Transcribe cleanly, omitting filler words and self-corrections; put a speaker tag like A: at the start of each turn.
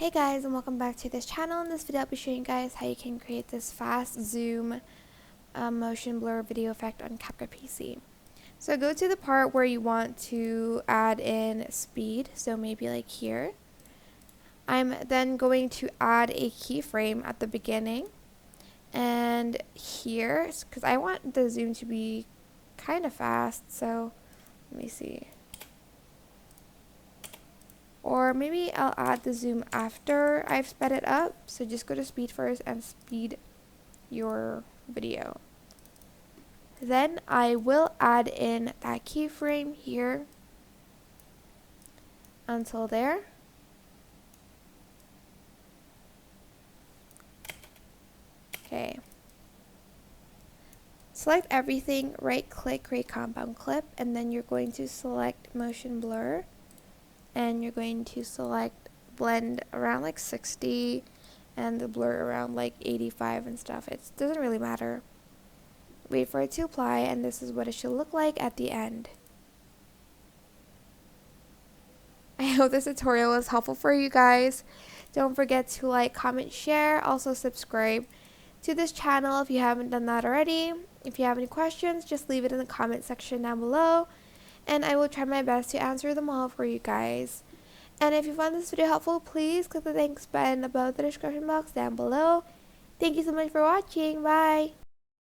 A: Hey guys, and welcome back to this channel. In this video I'll be showing you guys how you can create this fast zoom motion blur video effect on CapCut PC. So go to the part where you want to add in speed, so maybe like here. I'm then going to add a keyframe at the beginning and here, because I want the zoom to be kind of fast, so let me see. Or maybe I'll add the zoom after I've sped it up. So just go to speed first and speed your video. Then I will add in that keyframe here until there. Okay. Select everything, right click, create compound clip, and then you're going to select motion blur. And you're going to select blend around like 60 and the blur around like 85 and stuff. It doesn't really matter. Wait for it to apply, and this is what it should look like at the end. I hope this tutorial was helpful for you guys. Don't forget to like, comment, share, also subscribe to this channel if you haven't done that already. If you have any questions, just leave it in the comment section down below, and I will try my best to answer them all for you guys. And if you found this video helpful, please click the thanks button above the description box down below. Thank you so much for watching. Bye!